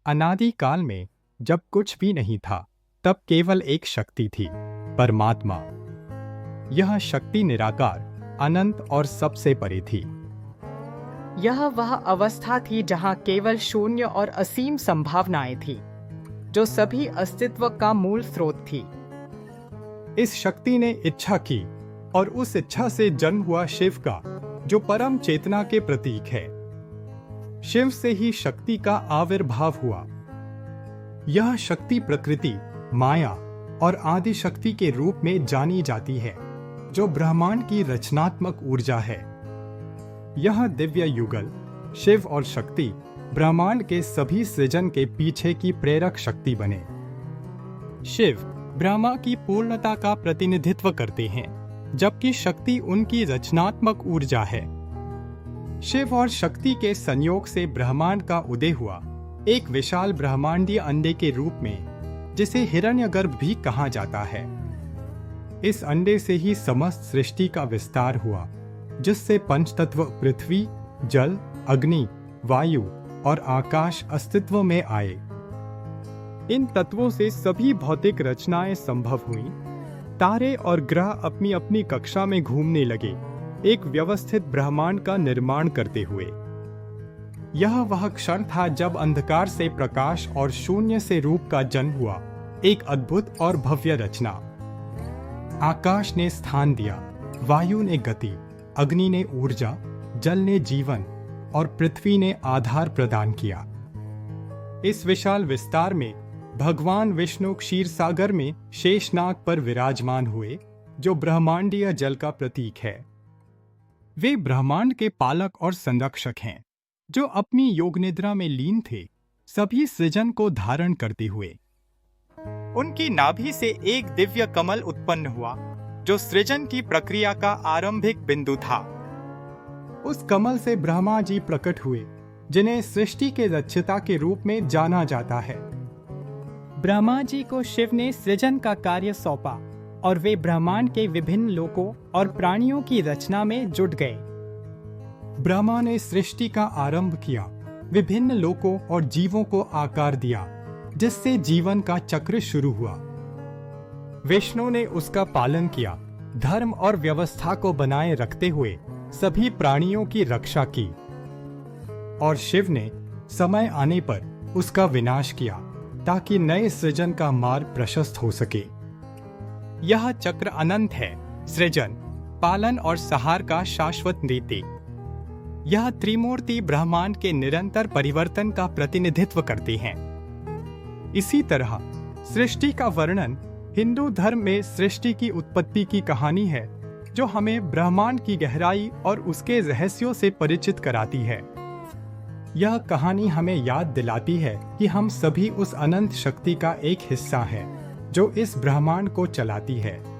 अनादि काल में जब कुछ भी नहीं था, तब केवल एक शक्ति थी, परमात्मा। यह शक्ति निराकार, अनंत और सबसे परे थी। यह वह अवस्था थी जहाँ केवल शून्य और असीम संभावनाएं थी, जो सभी अस्तित्व का मूल स्रोत थी। इस शक्ति ने इच्छा की और उस इच्छा से जन्म हुआ शिव का, जो परम चेतना के प्रतीक है। शिव से ही शक्ति का आविर्भाव हुआ। यह शक्ति प्रकृति, माया और आदि शक्ति के रूप में जानी जाती है, जो ब्रह्मांड की रचनात्मक ऊर्जा है। यह दिव्य युगल शिव और शक्ति ब्रह्मांड के सभी सृजन के पीछे की प्रेरक शक्ति बने। शिव ब्रह्मा की पूर्णता का प्रतिनिधित्व करते हैं, जबकि शक्ति उनकी रचनात्मक ऊर्जा है। शिव और शक्ति के संयोग से ब्रह्मांड का उदय हुआ, एक विशाल ब्रह्मांडीय अंडे के रूप में, जिसे हिरण्यगर्भ भी कहा जाता है। इस अंडे से ही समस्त सृष्टि का विस्तार हुआ, जिससे पंचतत्व पृथ्वी, जल, अग्नि, वायु और आकाश अस्तित्व में आए। इन तत्वों से सभी भौतिक रचनाएं संभव हुईं। तारे और ग्रह अपनी अपनी कक्षा में घूमने लगे, एक व्यवस्थित ब्रह्मांड का निर्माण करते हुए। यह वह क्षण था जब अंधकार से प्रकाश और शून्य से रूप का जन्म हुआ, एक अद्भुत और भव्य रचना। आकाश ने स्थान दिया, वायु ने गति, अग्नि ने ऊर्जा, जल ने जीवन और पृथ्वी ने आधार प्रदान किया। इस विशाल विस्तार में भगवान विष्णु क्षीर सागर में शेषनाग पर विराजमान हुए, जो ब्रह्मांडीय जल का प्रतीक है। वे ब्रह्मांड के पालक और संरक्षक हैं, जो अपनी योग निद्रा में लीन थे, सभी सृजन को धारण करते हुए। उनकी नाभि से एक दिव्य कमल उत्पन्न हुआ, जो सृजन की प्रक्रिया का आरंभिक बिंदु था। उस कमल से ब्रह्मा जी प्रकट हुए, जिन्हें सृष्टि के रक्षिता के रूप में जाना जाता है। ब्रह्मा जी को शिव ने सृजन का कार्य सौंपा और वे ब्रह्मांड के विभिन्न लोकों और प्राणियों की रचना में जुट गए। ब्रह्मा ने सृष्टि का आरंभ किया, विभिन्न लोकों और जीवों को आकार दिया, जिससे जीवन का चक्र शुरू हुआ। विष्णु ने उसका पालन किया, धर्म और व्यवस्था को बनाए रखते हुए सभी प्राणियों की रक्षा की। और शिव ने समय आने पर उसका विनाश किया, ताकि नए सृजन का मार्ग प्रशस्त हो सके। यह चक्र अनंत है, सृजन, पालन और संहार का शाश्वत नीति। यह त्रिमूर्ति ब्रह्मांड के निरंतर परिवर्तन का प्रतिनिधित्व करते हैं। इसी तरह सृष्टि का वर्णन हिंदू धर्म में सृष्टि की उत्पत्ति की कहानी है, जो हमें ब्रह्मांड की गहराई और उसके रहस्यों से परिचित कराती है। यह कहानी हमें याद दिलाती है कि हम सभी उस अनंत शक्ति का एक हिस्सा हैं, जो इस ब्रह्मांड को चलाती है।